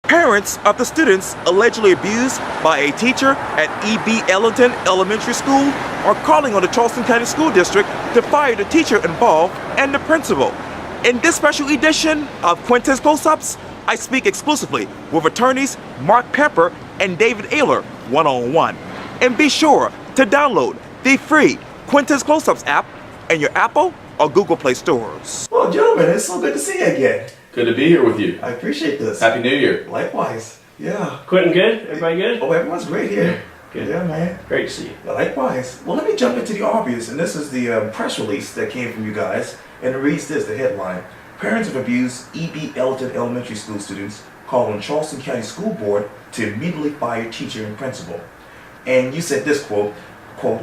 Parents of the students allegedly abused by a teacher at Ellington Elementary School are calling on the Charleston County School District to fire the teacher involved and the principal. In this special edition of Quintin's Close-Ups, I speak exclusively with attorneys Mark Peper and David Aylor one-on-one. And be sure to download the free Quintin's Close-Ups app in your Apple or Google Play stores. Well, gentlemen, it's so good to see you again. Good to be here with you. I appreciate this. Happy New Year. Likewise. Yeah. Quintin, good? Everybody good? Oh, everyone's great here. Good. Yeah, man. Great to see you. Likewise. Well, let me jump into the obvious, and this is the press release that came from you guys, and it reads this, the headline: Parents of abused Ellington Elementary School students call on Charleston County School Board to immediately fire teacher and principal. And you said this, quote,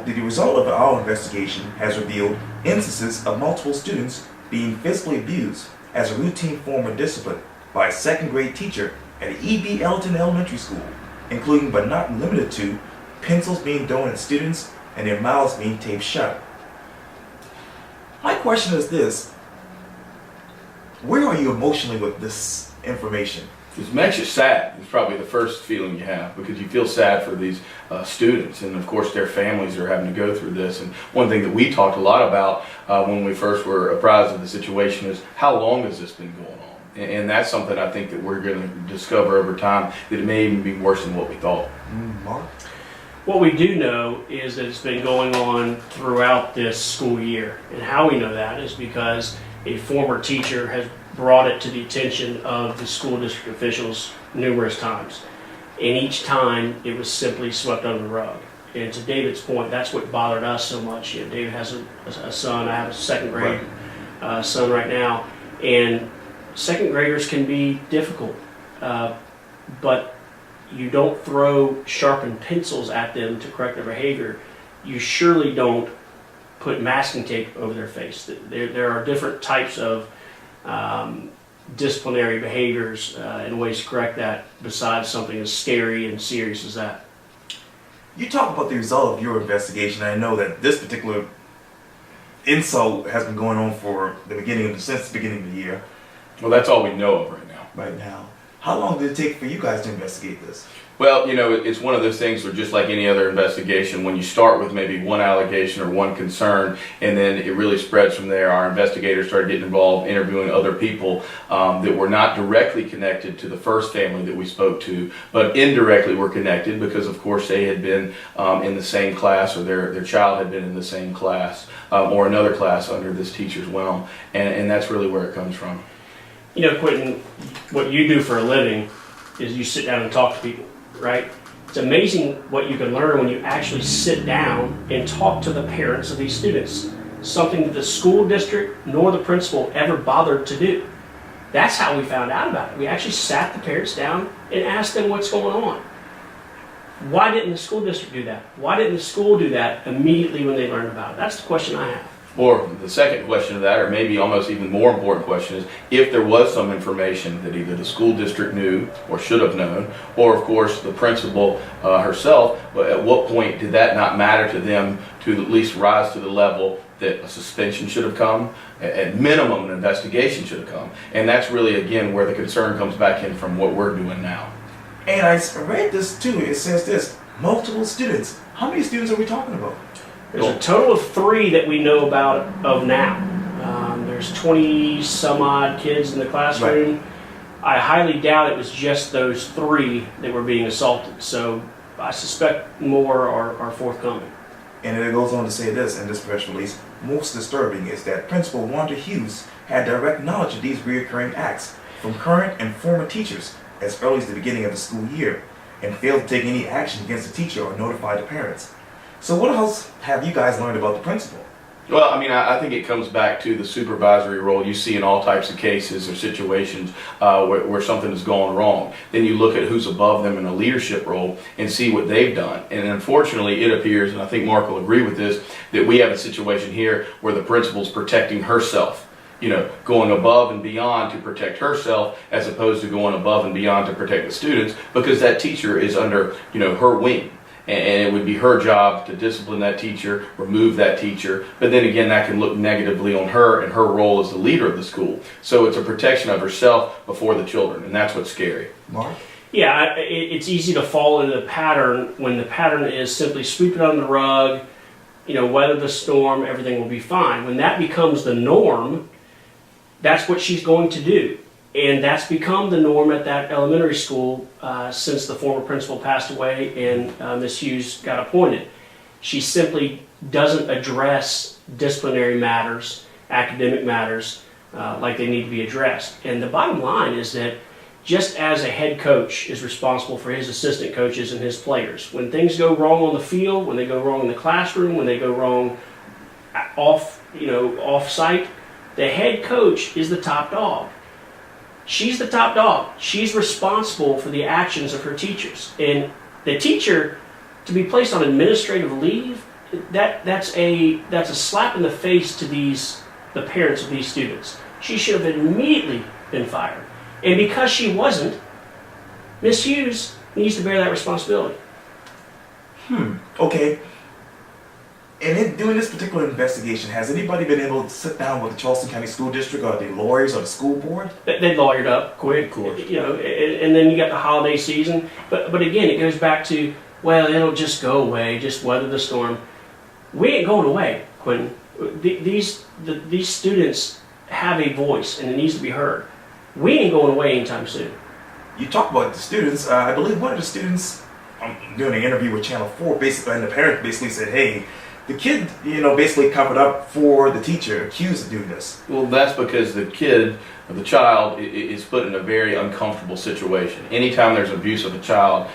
the result of our investigation has revealed instances of multiple students being physically abused as a routine form of discipline by a second grade teacher at Ellington Elementary School, including but not limited to pencils being thrown at students and their mouths being taped shut. My question is this: where are you emotionally with this information? It makes you sad. It's probably the first feeling you have, because you feel sad for these students, and of course their families are having to go through this. And one thing that we talked a lot about when we first were apprised of the situation is, how long has this been going on? And that's something I think that we're going to discover over time, that it may even be worse than what we thought. Mark? What we do know is that it's been going on throughout this school year. And how we know that is because a former teacher has brought it to the attention of the school district officials numerous times. And each time it was simply swept under the rug. And to David's point, that's what bothered us so much. You know, David has a son, I have a second grade son right now. And second graders can be difficult, but you don't throw sharpened pencils at them to correct their behavior. You surely don't put masking tape over their face. There are different types of disciplinary behaviors and ways to correct that besides something as scary and serious as that. You talk about the result of your investigation. I know that this particular insult has been going on for since the beginning of the year. Well, that's all we know of right now. Right now. How long did it take for you guys to investigate this? Well, you know, it's one of those things where, just like any other investigation, when you start with maybe one allegation or one concern, and then it really spreads from there. Our investigators started getting involved, interviewing other people that were not directly connected to the first family that we spoke to, but indirectly were connected because, of course, they had been in the same class, or their child had been in the same class or another class under this teacher's realm, and that's really where it comes from. You know, Quintin, what you do for a living is you sit down and talk to people, right? It's amazing what you can learn when you actually sit down and talk to the parents of these students, something that the school district nor the principal ever bothered to do. That's how we found out about it. We actually sat the parents down and asked them what's going on. Why didn't the school district do that? Why didn't the school do that immediately when they learned about it? That's the question I have. Or the second question of that, or maybe almost even more important question, is if there was some information that either the school district knew or should have known, or of course the principal herself, at what point did that not matter to them to at least rise to the level that a suspension should have come? At minimum, an investigation should have come. And that's really, again, where the concern comes back in from what we're doing now. And I read this too. It says this: multiple students. How many students are we talking about? There's a total of 3 that we know about of now. There's 20 some odd kids in the classroom. Right. I highly doubt it was just those 3 that were being assaulted. So I suspect more are forthcoming. And it goes on to say this in this press release: most disturbing is that Principal Wanda Hughes had direct knowledge of these recurring acts from current and former teachers as early as the beginning of the school year, and failed to take any action against the teacher or notify the parents. So what else have you guys learned about the principal? Well, I mean, I think it comes back to the supervisory role you see in all types of cases or situations where something has gone wrong. Then you look at who's above them in a leadership role and see what they've done. And unfortunately, it appears, and I think Mark will agree with this, that we have a situation here where the principal's protecting herself. You know, going above and beyond to protect herself, as opposed to going above and beyond to protect the students, because that teacher is under, you know, her wing. And it would be her job to discipline that teacher, remove that teacher. But then again, that can look negatively on her and her role as the leader of the school. So it's a protection of herself before the children, and that's what's scary. Mark? Yeah, it's easy to fall into the pattern when the pattern is simply sweep it under the rug, weather the storm, everything will be fine. When that becomes the norm, that's what she's going to do. And that's become the norm at that elementary school since the former principal passed away and Ms. Hughes got appointed. She simply doesn't address disciplinary matters, academic matters, like they need to be addressed. And the bottom line is that just as a head coach is responsible for his assistant coaches and his players, when things go wrong on the field, when they go wrong in the classroom, when they go wrong off site, the head coach is the top dog. She's the top dog. She's responsible for the actions of her teachers. And the teacher, to be placed on administrative leave, that's a slap in the face to the parents of these students. She should have immediately been fired. And because she wasn't, Miss Hughes needs to bear that responsibility. Okay. And in doing this particular investigation, has anybody been able to sit down with the Charleston County School District or the lawyers or the school board? They lawyered up quick, Of course. and then you got the holiday season. But again, it goes back to, well, it'll just go away, just weather the storm. We ain't going away, Quintin. These students have a voice, and it needs to be heard. We ain't going away anytime soon. You talk about the students. I believe one of the students, I'm doing an interview with Channel 4, basically, and the parent basically said, hey, the kid, basically covered up for the teacher accused of doing this. Well, that's because the kid, or the child, is put in a very uncomfortable situation. Anytime there's abuse of a child,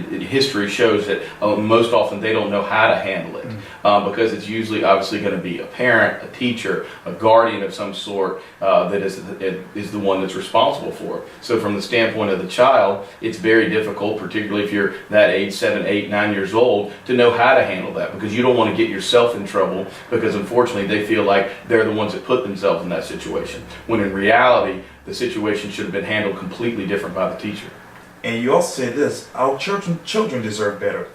history shows that most often they don't know how to handle it because it's usually obviously going to be a parent, a teacher, a guardian of some sort that is the one that's responsible for it. So from the standpoint of the child, it's very difficult, particularly if you're that age, 7, 8, 9 years old, to know how to handle that because you don't want to get yourself in trouble because unfortunately they feel like they're the ones that put themselves in that situation. When in reality, the situation should have been handled completely different by the teacher. And you also said this, our children deserve better.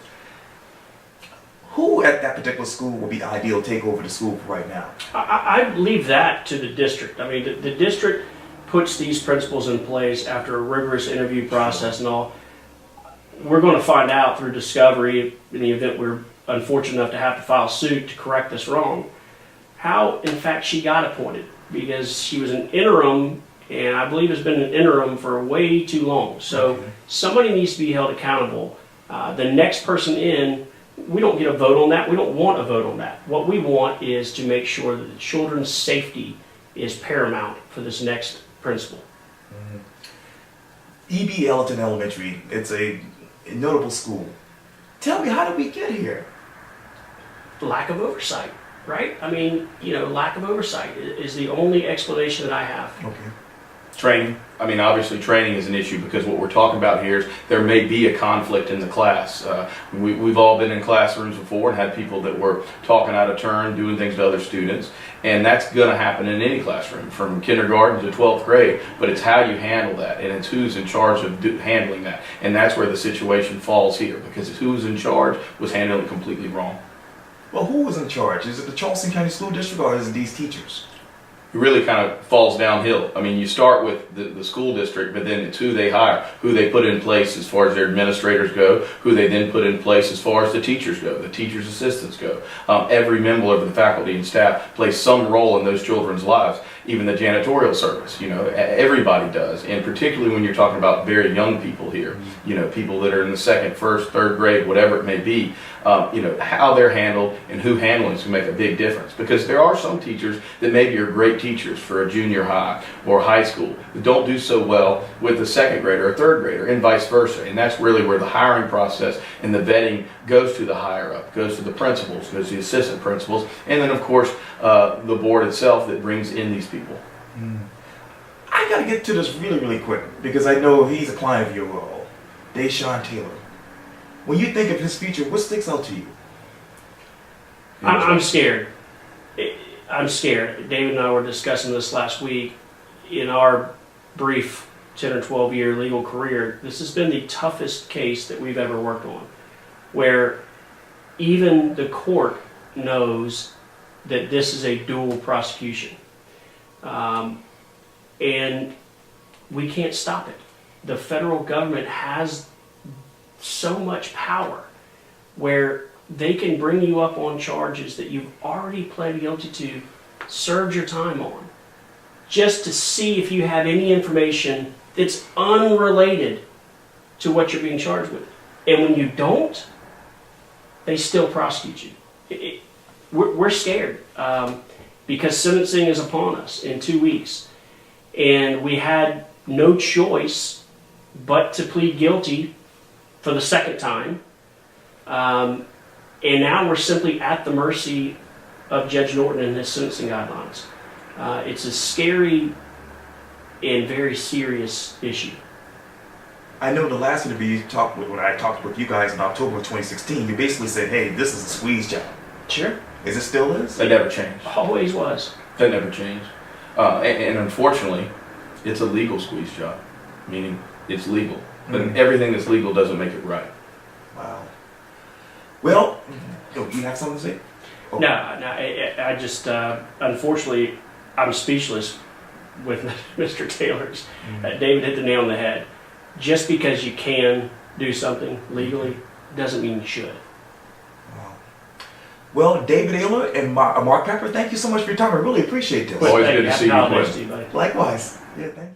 Who at that particular school will be the ideal to take over the school right now? I leave that to the district. I mean, the district puts these principles in place after a rigorous interview process and all. We're going to find out through discovery, in the event we're unfortunate enough to have to file suit to correct this wrong, how in fact she got appointed. Because she was an interim, and I believe has been an interim for way too long. So somebody needs to be held accountable. The next person in, we don't get a vote on that. We don't want a vote on that. What we want is to make sure that the children's safety is paramount for this next principal. E.B. Ellington Elementary, it's a notable school. Tell me, how did we get here? Lack of oversight. Right? I mean, lack of oversight is the only explanation that I have. Okay. Training. Obviously training is an issue because what we're talking about here is there may be a conflict in the class. We've all been in classrooms before and had people that were talking out of turn, doing things to other students, and that's going to happen in any classroom from kindergarten to 12th grade, but it's how you handle that and it's who's in charge of handling that, and that's where the situation falls here because who's in charge was handling it completely wrong. Well, who was in charge? Is it the Charleston County School District or is it these teachers? It really kind of falls downhill. You start with the school district, but then it's who they hire, who they put in place as far as their administrators go, who they then put in place as far as the teachers go, the teachers' assistants go. Every member of the faculty and staff plays some role in those children's lives, even the janitorial service, everybody does. And particularly when you're talking about very young people here, people that are in the second, first, third grade, whatever it may be, how they're handled and who handling can make a big difference. Because there are some teachers that maybe are great teachers for a junior high or high school that don't do so well with a second grader or third grader and vice versa. And that's really where the hiring process and the vetting goes to the higher up, goes to the principals, goes to the assistant principals, and then of course the board itself that brings in these people. I got to get to this really, really quick because I know he's a client of your role, Deshaun Taylor. When you think of his future, what sticks out to you? I'm scared. I'm scared. David and I were discussing this last week. In our brief 10 or 12 year legal career, this has been the toughest case that we've ever worked on, where even the court knows that this is a dual prosecution. And we can't stop it. the federal government has so much power where they can bring you up on charges that you've already pled guilty to, served your time on, just to see if you have any information that's unrelated to what you're being charged with. And when you don't, they still prosecute you. We're scared because sentencing is upon us in 2 weeks. And we had no choice but to plead guilty for the second time. And now we're simply at the mercy of Judge Norton and his sentencing guidelines. It's a scary and very serious issue. I know the last interview you talked with, when I talked with you guys in October of 2016, you basically said, hey, this is a squeeze job. Sure. Is it still is? That never changed. Always was. That never changed. And unfortunately, it's a legal squeeze job, meaning it's legal. But everything that's legal doesn't make it right. Wow. Well, you have something to say? Oh. No, I just, unfortunately, I'm speechless with Mr. Taylor's. David hit the nail on the head. Just because you can do something legally doesn't mean you should. Wow. Well, David Aylor and Mark Pepper, thank you so much for your time. I really appreciate this. Always Thank good you. to see Happy you, holidays Quintin. to you, buddy. Likewise. Yeah, thank you.